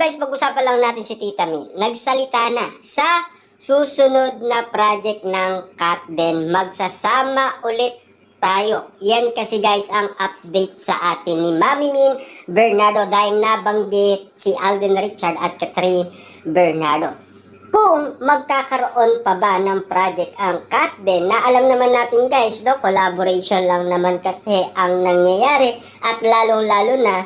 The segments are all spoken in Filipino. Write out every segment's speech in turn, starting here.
guys, pag-usapan lang natin si Tita Min. Nagsalita na sa susunod na project ng Katden. Magsasama ulit tayo. Yan kasi guys ang update sa atin ni Mami Min Bernardo dahil nabanggit si Alden Richard at Catherine Bernardo. Kung magkakaroon pa ba ng project ang Katden, na alam naman natin guys, collaboration lang naman kasi ang nangyayari at lalong-lalo na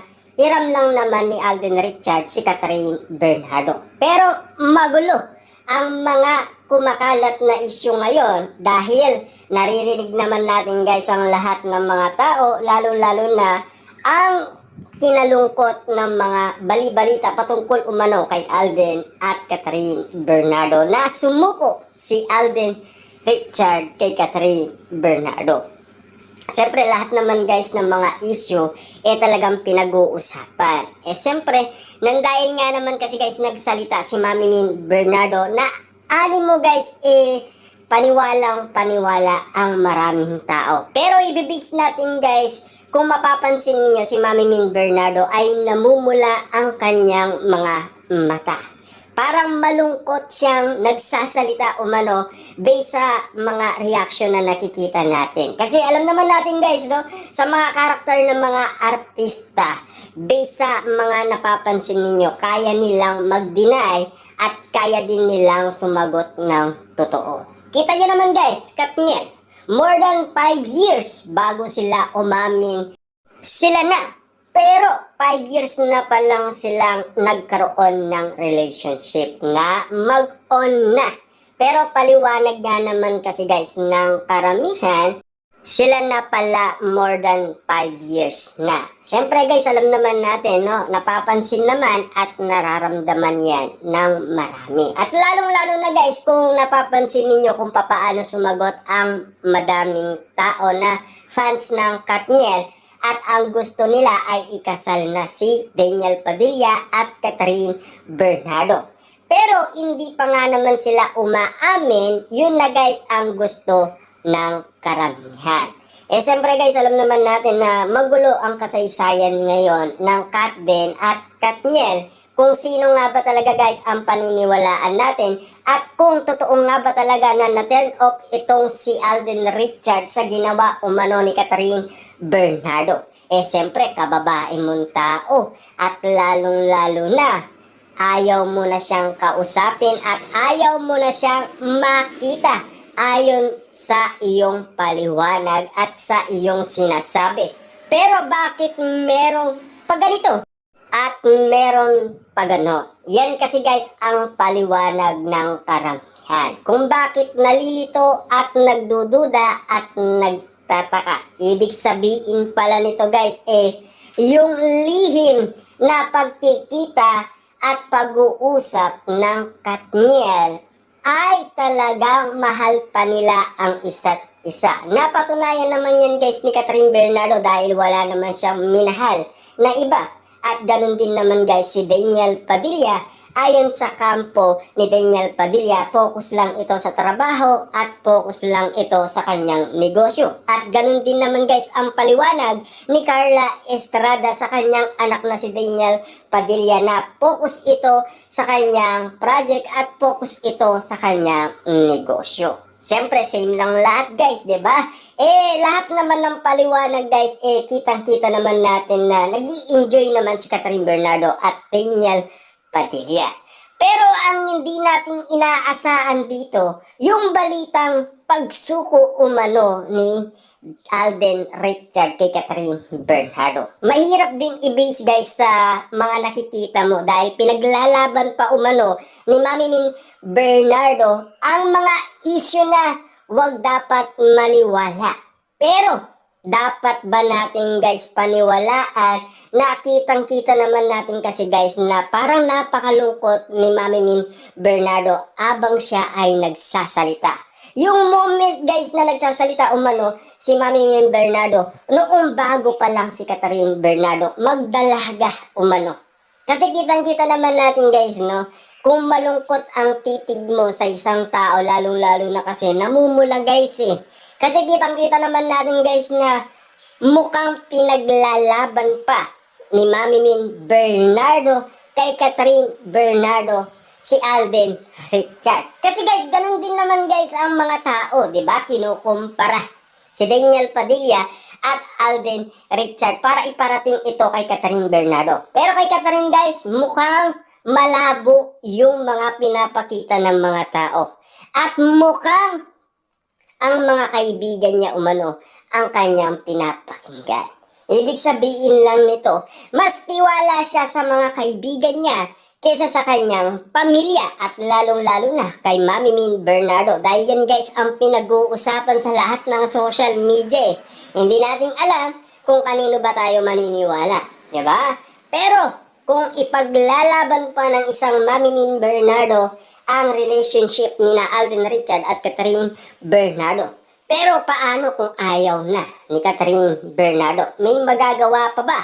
hiram lang naman ni Alden Richard si Catherine Bernardo. Pero magulo ang mga kumakalat na issue ngayon dahil naririnig naman natin guys ang lahat ng mga tao, lalong-lalo na ang kinalungkot ng mga bali-balita patungkol umano kay Alden at Catherine Bernardo na sumuko si Alden Richard kay Catherine Bernardo. Siyempre lahat naman guys ng mga issue talagang pinag-uusapan. Siyempre, nang dahil nga naman kasi guys nagsalita si Mami Min Bernardo na mo guys paniwalang paniwala ang maraming tao. Pero ibibis natin guys, kung mapapansin niyo si Mami Min Bernardo ay namumula ang kanyang mga mata. Parang malungkot siyang nagsasalita umano based sa mga reaction na nakikita natin. Kasi alam naman natin guys, sa mga karakter ng mga artista, based sa mga napapansin ninyo, kaya nilang mag-deny at kaya din nilang sumagot ng totoo. Kita nyo naman guys, Katniel, more than 5 years bago sila umamin sila na. Pero 5 years na pa lang silang nagkaroon ng relationship na mag-on na. Pero paliwanag nga naman kasi guys ng karamihan, sila na pala more than 5 years na. Siyempre guys, alam naman natin, napapansin naman at nararamdaman yan ng marami. At lalong-lalo na guys, kung napapansin ninyo kung papaano sumagot ang madaming tao na fans ng Katniel, at ang gusto nila ay ikasal na si Daniel Padilla at Catherine Bernardo. Pero hindi pa nga naman sila umaamin, yun na guys ang gusto ng karamihan. Siyempre guys, alam naman natin na magulo ang kasaysayan ngayon ng Katden at Katniel. Kung sino nga ba talaga guys ang paniniwalaan natin at kung totoo nga ba talaga na na-turn off itong si Alden Richard sa ginawa umano ni Catherine Bernardo. Siyempre kababae mong tao at lalong-lalo na ayaw mo na siyang kausapin at ayaw mo na siyang makita ayon sa iyong paliwanag at sa iyong sinasabi. Pero bakit merong paganito? At meron pagano. Yan kasi guys ang paliwanag ng karamihan. Kung bakit nalilito at nagdududa at nagtataka. Ibig sabihin pala nito guys yung lihim na pagkikita at pag-uusap ng Katniel ay talagang mahal pa nila ang isa't isa. Napatunayan naman yan guys ni Catherine Bernardo dahil wala naman siyang minahal na iba. At ganun din naman guys si Daniel Padilla. Ayon sa kampo ni Daniel Padilla, focus lang ito sa trabaho at focus lang ito sa kanyang negosyo. At ganun din naman guys ang paliwanag ni Carla Estrada sa kanyang anak na si Daniel Padilla na focus ito sa kanyang project at focus ito sa kanyang negosyo. Siyempre, same lang lahat guys, di ba? Lahat naman ng paliwanag guys, kitang-kita naman natin na nag-i-enjoy naman si Catherine Bernardo at Daniel Padilla. Pero ang hindi natin inaasahan dito, yung balitang pagsuko umano ni Alden Richard kay Catherine Bernardo. Mahirap din i-base guys sa mga nakikita mo dahil pinaglalaban pa umano ni Mami Min Bernardo ang mga issue na wag dapat maniwala. Pero dapat ba natin guys paniwalaan? Nakitang-kita naman natin kasi guys na parang napakalungkot ni Mami Min Bernardo abang siya ay nagsasalita. Yung moment guys na nagsasalita umano si Mami Min Bernardo, noong bago pa lang si Catherine Bernardo magdalaga umano. Kasi kitang-kita naman natin guys, kung malungkot ang titig mo sa isang tao, lalong-lalo na kasi namumula guys Kasi kitang-kita naman natin guys na mukhang pinaglalaban pa ni Mami Min Bernardo kay Catherine Bernardo si Alden Richard. Kasi guys, ganun din naman guys ang mga tao, di ba? Kinukumpara si Daniel Padilla at Alden Richard para iparating ito kay Catherine Bernardo. Pero kay Catherine guys, mukhang malabo yung mga pinapakita ng mga tao. At mukhang ang mga kaibigan niya umano ang kanyang pinapakinggan. Ibig sabihin lang nito, mas tiwala siya sa mga kaibigan niya kesa sa kanyang pamilya at lalong-lalo na kay Mami Min Bernardo. Dahil yan guys ang pinag-uusapan sa lahat ng social media. Hindi natin alam kung kanino ba tayo maniniwala. Diba? Pero kung ipaglalaban pa ng isang Mami Min Bernardo ang relationship ni na Alden Richard at Catherine Bernardo. Pero paano kung ayaw na ni Catherine Bernardo? May magagawa pa ba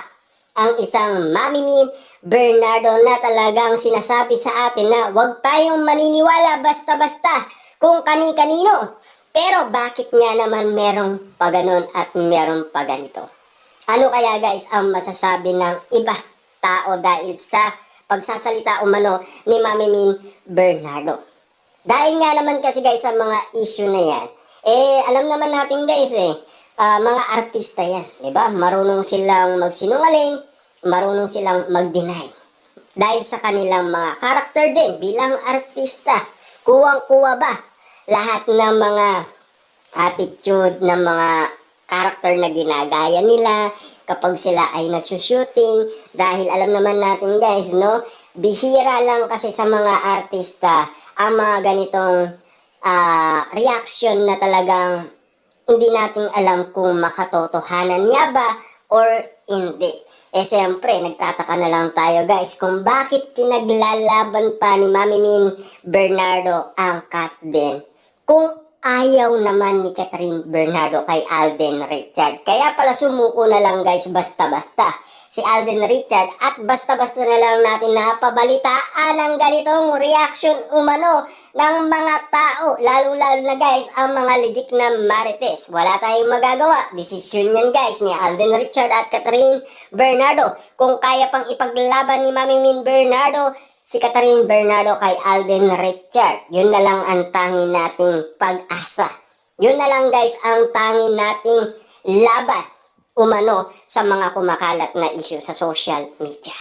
ang isang Mami Min Bernardo na talagang sinasabi sa atin na huwag tayong maniniwala basta-basta kung kani-kanino? Pero bakit nga naman merong paganon at merong paganito? Ano kaya guys ang masasabi ng iba tao dahil sa pagsasalita umano ni Mami Min Bernardo? Dahil nga naman kasi guys sa mga issue na yan, alam naman natin guys mga artista yan, di ba? Marunong silang magsinungaling, marunong silang mag-deny. Dahil sa kanilang mga karakter din bilang artista, kuwang-kuwa ba lahat ng mga attitude ng mga karakter na ginagaya nila kapag sila ay nagsushooting. Dahil alam naman natin guys, no? Bihira lang kasi sa mga artista ang mga ganitong reaction na talagang hindi natin alam kung makatotohanan nga ba or hindi. Siyempre, nagtataka na lang tayo guys kung bakit pinaglalaban pa ni Mami Min Bernardo ang Katden. Kung ayaw naman ni Catherine Bernardo kay Alden Richard. Kaya pala sumuko na lang guys basta-basta si Alden Richard at basta-basta na lang natin napabalitaan ang ganitong reaction umano ng mga tao, lalo-lalo na guys ang mga legit na marites. Wala tayong magagawa, desisyon yan guys ni Alden Richard at Catherine Bernardo. Kung kaya pang ipaglaban ni Mami Min Bernardo si Catherine Bernardo kay Alden Richard, yun na lang ang tanging nating pag-asa. Yun na lang guys ang tanging nating laban umano sa mga kumakalat na issue sa social media.